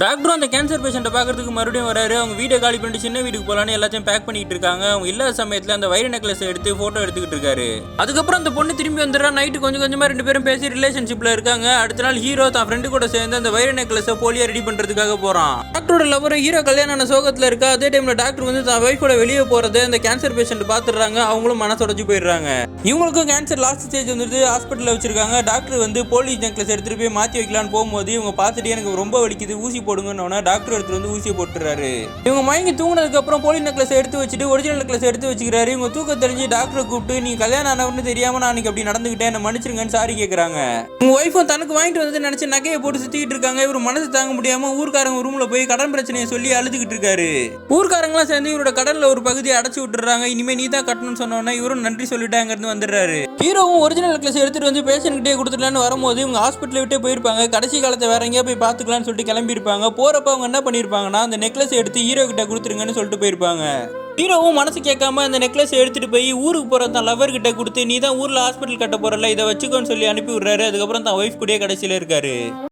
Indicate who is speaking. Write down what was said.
Speaker 1: டாக்டரும் அந்த கேன்சர் பேஷண்ட்டை பார்க்கறதுக்கு மறுபடியும் வராரு. அவங்க வீடியோ காலி பண்ணிட்டு சின்ன வீட்டுக்கு போகலான்னு எல்லாத்தையும் பேக் பண்ணிட்டு இருக்காங்க. அவங்க இல்லாத சமயத்தில் அந்த வைர நெக்லஸ் எடுத்து ஃபோட்டோ எடுத்துக்கிட்டு இருக்காரு. அதுக்கப்புறம் அந்த பொண்ணு திரும்பி வந்துடுறா. நைட்டு கொஞ்சம் கொஞ்சமாக ரெண்டு பேரும் பேசி ரிலேஷன்ஷிப்பில் இருக்காங்க. அடுத்த நாள் ஹீரோ தான் ஃப்ரெண்டு கூட சேர்ந்து அந்த வைர நெக்லஸை போலியாக ரெடி பண்ணுறதுக்காக போகிறான். டாக்டரோட லவரும் ஹீரோ கல்யாணம் ஆன சோகத்தில் இருக்கா. அதே டைமில் டாக்டர் வந்து தான் ஒய்ஃபோட வெளியே போகிறது அந்த கேன்சர் பேஷண்ட் பார்த்துடுறாங்க. அவங்களும் மனசொடைஞ்சு போயிடுறாங்க. இவங்களுக்கும் கேன்சர் லாஸ்ட் ஸ்டேஜ் வந்துட்டு ஹாஸ்பிட்டலில் வச்சிருக்காங்க. டாக்டர் வந்து போலி நெக்லஸ் எடுத்துகிட்டு போய் மாற்றி வைக்கலான்னு போகும்போது இவங்க பார்த்துட்டு எனக்கு ரொம்ப வலிக்குது, ஊசி போடுங்கன்னு டாக்டர் எடுத்து வந்து ஊசியை போட்டுறாரு. இவங்க மயங்கி தூங்கினதுக்கு அப்புறம் போலி நெக்லஸ் எடுத்து வச்சுட்டு ஒரிஜினல் நெக்லஸ் எடுத்து வச்சுக்கிறாரு. இவங்க தூக்க தெரிஞ்சு டாக்டரை கூப்பிட்டு நீ கல்யாணம் ஆனவன்னு தெரியாம நான் அப்படி நடந்துகிட்டேன், என்ன மன்னிச்சிருங்கன்னு சாரி கேட்கறாங்க. உங்க ஒய்ஃபும் தனக்கு வாங்கிட்டு வந்து நினைச்ச நகையை போட்டு சுத்திட்டு இருக்காங்க. இவர் மனசு தாங்க முடியாம ஊர்க்காரங்க ரூம்ல போய் கடன் பிரச்சனையை சொல்லி அழுதுகிட்டு இருக்காரு. ஊர்க்காரங்களாம் சேர்ந்து இவரோட கடன்ல ஒரு பகுதியை அடைச்சு விட்டுறாங்க. இனிமே நீ தான் கட்டணும்னு சொன்னோன்னா இவரும் நன்றி சொல்லிட்டாங்க இருந்து வந்துடுறாரு. ஹீரோவும் ஒரிஜினல் நெக்லஸ் எடுத்துட்டு வந்து பேஷண்ட் கிட்டே கொடுத்துடலான்னு வரும்போது இவங்க ஹாஸ்பிட்டல் விட்டே போயிருப்பாங்க. கடைசி காலத்தை வேற எங்கேயா போய் பாத்துக்கலாம்னு சொல்லிட்டு கிளம்பி இருப்பாங்க. போறப்ப அவங்க என்ன பண்ணிருப்பாங்கன்னா அந்த நெக்லஸ் எடுத்து ஹீரோ கிட்ட கொடுத்துருங்கன்னு சொல்லிட்டு போயிருப்பாங்க. ஹீரோவும் மனசு கேட்காம அந்த நெக்லஸ் எடுத்துட்டு போய் ஊருக்கு போற தான் லவர் கிட்ட கொடுத்து நீ தான் ஊர்ல ஹாஸ்பிட்டல் கட்ட போறல, இதை வச்சுக்கோன்னு சொல்லி அனுப்பி விடுறாரு. அதுக்கப்புறம் தான் ஒய்ஃப் கூடயே கடைசியில இருக்காரு.